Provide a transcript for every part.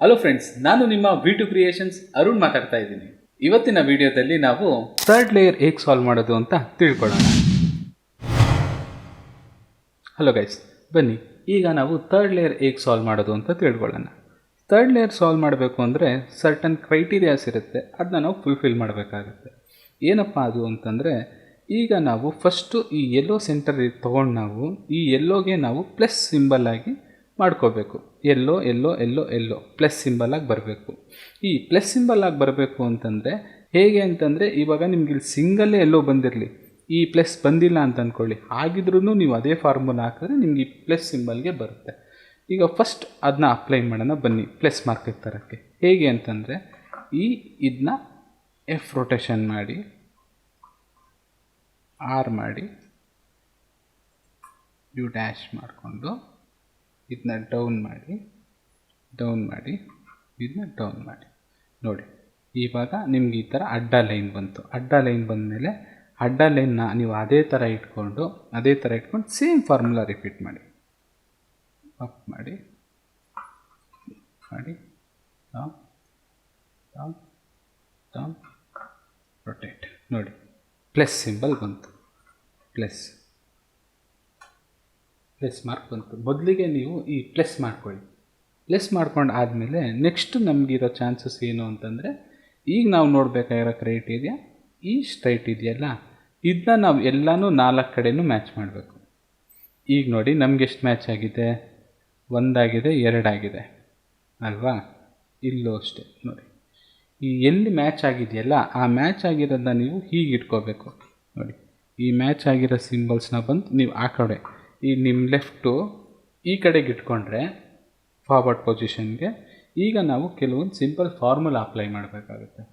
Hello friends, ನಾನು ನಿಮ್ಮ V2 creations Arun ಮಾತಾಡ್ತಾ ಇದ್ದೀನಿ. ಇವತ್ತಿನ ವಿಡಿಯೋದಲ್ಲಿ ನಾವು ಥರ್ಡ್ ಲೇಯರ್ ಹೇಗೆ ಸಾಲ್ವ್ ಮಾಡೋದು ಅಂತ ತಿಳ್ಕೊಳ್ಳೋಣ. ಹಲೋ ಗೈಸ್, ಬನ್ನಿ ಈಗ ನಾವು ಥರ್ಡ್ ಲೇಯರ್ ಹೇಗೆ ಸಾಲ್ವ್ ಮಾಡೋದು ಅಂತ ತಿಳ್ಕೊಳ್ಳೋಣ. ಥರ್ಡ್ ಲೇಯರ್ ಸಾಲ್ವ್ ಮಾಡಬೇಕು ಅಂದರೆ ಸರ್ಟನ್ ಕ್ರೈಟೀರಿಯಾಸ್ ಇರುತ್ತೆ, ಅದನ್ನ ನಾವು ಫುಲ್ಫಿಲ್ ಮಾಡಬೇಕಾಗುತ್ತೆ. ಏನಪ್ಪ ಅದು ಅಂತಂದರೆ, ಈಗ ನಾವು ಫಸ್ಟು ಈ ಯೆಲ್ಲೋ ಸೆಂಟರ್ ತೊಗೊಂಡು ನಾವು ಈ ಯೆಲ್ಲೋಗೆ ನಾವು ಪ್ಲಸ್ ಸಿಂಬಲ್ ಆಗಿ ಮಾಡ್ಕೋಬೇಕು. ಎಲ್ಲೋ ಎಲ್ಲೋ ಎಲ್ಲೋ ಎಲ್ಲೋ ಪ್ಲಸ್ ಸಿಂಬಲ್ ಆಗಿ ಬರಬೇಕು. ಈ ಪ್ಲಸ್ ಸಿಂಬಲ್ ಆಗಿ ಬರಬೇಕು ಅಂತಂದರೆ ಹೇಗೆ ಅಂತಂದರೆ, ಇವಾಗ ನಿಮ್ಗೆ ಇಲ್ಲಿ ಸಿಂಗಲ್ಲೇ ಎಲ್ಲೋ ಬಂದಿರಲಿ, ಈ ಪ್ಲಸ್ ಬಂದಿಲ್ಲ ಅಂತ ಅಂದ್ಕೊಳ್ಳಿ, ಆಗಿದ್ರೂ ನೀವು ಅದೇ ಫಾರ್ಮುಲಾ ಹಾಕಿದ್ರೆ ನಿಮ್ಗೆ ಈ ಪ್ಲಸ್ ಸಿಂಬಲ್ಗೆ ಬರುತ್ತೆ. ಈಗ ಫಸ್ಟ್ ಅದನ್ನ ಅಪ್ಲೈ ಮಾಡೋಣ ಬನ್ನಿ ಪ್ಲಸ್ ಮಾರ್ಕಿಗೆ ತರೋಕ್ಕೆ. ಹೇಗೆ ಅಂತಂದರೆ, ಇದನ್ನ ಎಫ್ ರೊಟೇಷನ್ ಮಾಡಿ, ಆರ್ ಮಾಡಿ, ಯು ಡ್ಯಾಶ್ ಮಾಡಿಕೊಂಡು ಇದನ್ನ ಡೌನ್ ಮಾಡಿ, ಇದನ್ನ ಡೌನ್ ಮಾಡಿ. ನೋಡಿ, ಇವಾಗ ನಿಮ್ಗೆ ಈ ಥರ ಅಡ್ಡ ಲೈನ್ ಬಂತು. ಅಡ್ಡ ಲೈನ್ ಬಂದಮೇಲೆ ಅಡ್ಡ ಲೈನ್ನ ನೀವು ಅದೇ ಥರ ಇಟ್ಕೊಂಡು ಸೇಮ್ ಫಾರ್ಮುಲಾ ರಿಪೀಟ್ ಮಾಡಿ. ಅಪ್ ಮಾಡಿ, ಡೌನ್ ಡೌನ್ ಡೌನ್, ರೊಟೇಟ್. ನೋಡಿ, ಪ್ಲಸ್ ಸಿಂಬಲ್ ಬಂತು, ಪ್ಲಸ್ ಮಾರ್ಕ್ ಬಂತು. ಮೊದಲಿಗೆ ನೀವು ಈ ಪ್ಲಸ್ ಮಾಡ್ಕೊಳ್ಳಿ. ಪ್ಲಸ್ ಮಾಡ್ಕೊಂಡು ಆದಮೇಲೆ ನೆಕ್ಸ್ಟ್ ನಮಗಿರೋ ಚಾನ್ಸಸ್ ಏನು ಅಂತಂದರೆ, ಈಗ ನಾವು ನೋಡಬೇಕಾಗಿರೋ ಕ್ರೈಟೀರಿಯಾ ಈ ಸ್ಟ್ರೈಟ್ ಇದೆಯಲ್ಲ, ಇದನ್ನ ನಾವು ಎಲ್ಲನೂ 4 ಕಡೆಯೂ ಮ್ಯಾಚ್ ಮಾಡಬೇಕು. ಈಗ ನೋಡಿ, ನಮ್ಗೆ ಎಷ್ಟು ಮ್ಯಾಚ್ ಆಗಿದೆ? 1 ಆಗಿದೆ, 2 ಆಗಿದೆ ಅಲ್ವಾ? ಇಲ್ಲೂ ಅಷ್ಟೇ. ನೋಡಿ, ಈ ಎಲ್ಲಿ ಮ್ಯಾಚ್ ಆಗಿದೆಯಲ್ಲ ಆ ಮ್ಯಾಚ್ ಆಗಿರೋದನ್ನ ನೀವು ಹೀಗೆ ಇಟ್ಕೋಬೇಕು. ನೋಡಿ, ಈ ಮ್ಯಾಚ್ ಆಗಿರೋ ಸಿಂಬಲ್ಸ್ನ ಬಂದು ನೀವು ಆ ಕಡೆ ಈ ನಿಮ್ಮ ಲೆಫ್ಟು ಈ ಕಡೆಗೆ ಇಟ್ಕೊಂಡ್ರೆ ಫಾರ್ವರ್ಡ್ ಪೊಸಿಷನ್ಗೆ. ಈಗ ನಾವು ಕೆಲವೊಂದು ಸಿಂಪಲ್ ಫಾರ್ಮುಲಾ ಅಪ್ಲೈ ಮಾಡಬೇಕಾಗುತ್ತೆ.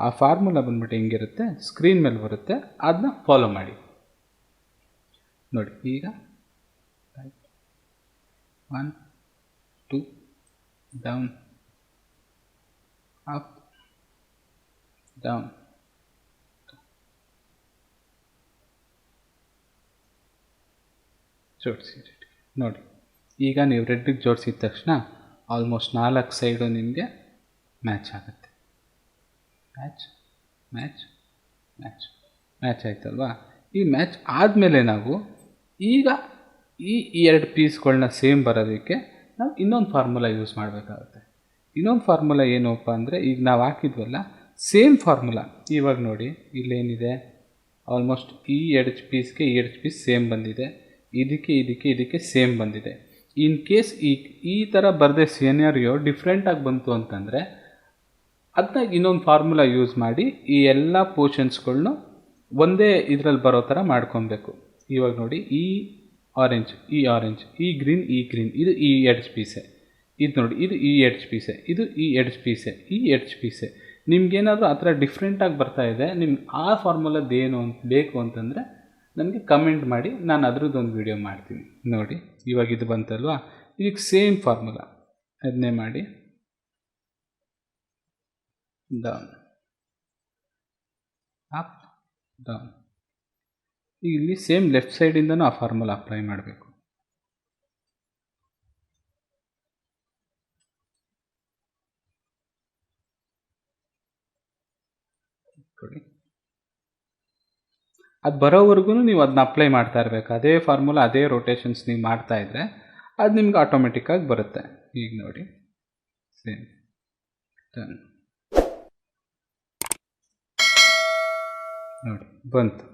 ಆ ಫಾರ್ಮುಲಾ ಬಂದ್ಬಿಟ್ಟು ಹೆಂಗಿರುತ್ತೆ, ಸ್ಕ್ರೀನ್ ಮೇಲೆ ಬರುತ್ತೆ, ಅದನ್ನ ಫಾಲೋ ಮಾಡಿ. ನೋಡಿ, ಈಗ 1 2 ಡೌನ್, ಅಪ್ ಡೌನ್, ಜೋಡಿಸಿ. ನೋಡಿ, ಈಗ ನೀವು ರೆಡ್ಡಿಗೆ ಜೋಡಿಸಿದ ತಕ್ಷಣ ಆಲ್ಮೋಸ್ಟ್ 4 ಸೈಡು ನಿಮಗೆ ಮ್ಯಾಚ್ ಆಗುತ್ತೆ. ಮ್ಯಾಚ್ ಆಯ್ತಲ್ವಾ? ಈ ಮ್ಯಾಚ್ ಆದಮೇಲೆ ನಾವು ಈಗ ಈ 2 ಪೀಸ್ಗಳನ್ನ ಸೇಮ್ ಬರೋದಕ್ಕೆ ನಾವು ಇನ್ನೊಂದು ಫಾರ್ಮುಲಾ ಯೂಸ್ ಮಾಡಬೇಕಾಗುತ್ತೆ. ಇನ್ನೊಂದು ಫಾರ್ಮುಲಾ ಏನಪ್ಪ ಅಂದರೆ, ಈಗ ನಾವು ಹಾಕಿದ್ವಲ್ಲ ಸೇಮ್ ಫಾರ್ಮುಲಾ. ಇವಾಗ ನೋಡಿ, ಇಲ್ಲೇನಿದೆ, ಆಲ್ಮೋಸ್ಟ್ ಈ 2 ಪೀಸ್ಗೆ ಈ 2 ಪೀಸ್ ಸೇಮ್ ಬಂದಿದೆ, ಇದಕ್ಕೆ ಸೇಮ್ ಬಂದಿದೆ. ಇನ್ ಕೇಸ್ ಈ ಥರ ಬರದೆ ಸಿನಾರಿಯೋ ಡಿಫ್ರೆಂಟಾಗಿ ಬಂತು ಅಂತಂದರೆ ಅದನ್ನ ಇನ್ನೊಂದು ಫಾರ್ಮುಲಾ ಯೂಸ್ ಮಾಡಿ ಈ ಎಲ್ಲ ಪೋರ್ಷನ್ಸ್ಗಳ್ನು ಒಂದೇ ಇದರಲ್ಲಿ ಬರೋ ಥರ ಮಾಡ್ಕೊಬೇಕು. ಇವಾಗ ನೋಡಿ, ಈ ಆರೆಂಜ್, ಈ ಗ್ರೀನ್, ಇದು ಈ ಎಡ್ಜ್ ಪೀಸೆ. ಇದು ನೋಡಿ, ಇದು ಈ ಎಡ್ಜ್ ಪೀಸೆ, ಇದು ಈ ಎಡ್ಜ್ ಪೀಸೆ. ನಿಮ್ಗೇನಾದರೂ ಆ ಥರ ಡಿಫ್ರೆಂಟಾಗಿ ಬರ್ತಾ ಇದೆ, ನಿಮ್ಗೆ ಆ ಫಾರ್ಮುಲಾದೇನು ಅಂತ ಬೇಕು ಅಂತಂದರೆ ನನಗೆ ಕಮೆಂಟ್ ಮಾಡಿ, ನಾನು ಅದ್ರದ್ದೊಂದು ವಿಡಿಯೋ ಮಾಡ್ತೀನಿ. ನೋಡಿ, ಇವಾಗ ಇದು ಬಂತಲ್ವಾ, ಇದಕ್ಕೆ ಸೇಮ್ ಫಾರ್ಮುಲಾ ಅದನ್ನೇ ಮಾಡಿ, ಡೌನ್, ಅಪ್, ಡೌನ್. ಈಗ ಇಲ್ಲಿ ಸೇಮ್ ಲೆಫ್ಟ್ ಸೈಡಿಂದನೂ ಆ ಫಾರ್ಮುಲಾ ಅಪ್ಲೈ ಮಾಡಬೇಕು. ನೋಡಿ, ಅದು ಬರೋವರೆಗೂ ನೀವು ಅದನ್ನ ಅಪ್ಲೈ ಮಾಡ್ತಾ ಇರಬೇಕು. ಅದೇ ಫಾರ್ಮುಲಾ, ಅದೇ ರೊಟೇಷನ್ಸ್ ನೀವು ಮಾಡ್ತಾಯಿದ್ರೆ ಅದು ನಿಮ್ಗೆ ಆಟೋಮೆಟಿಕ್ಕಾಗಿ ಬರುತ್ತೆ. ಈಗ ನೋಡಿ, ಸೇಮ್ ಡನ್. ನೋಡಿ, ಬಂತು.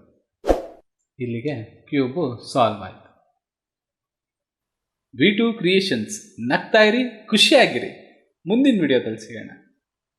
ಇಲ್ಲಿಗೆ ಕ್ಯೂಬು ಸಾಲ್ವ್ ಆಯಿತು. V2 ಕ್ರಿಯೇಷನ್ಸ್, ನಗ್ತಾ ಇರಿ, ಖುಷಿಯಾಗಿರಿ. ಮುಂದಿನ ವಿಡಿಯೋದಲ್ಲಿ ಸಿಗೋಣ.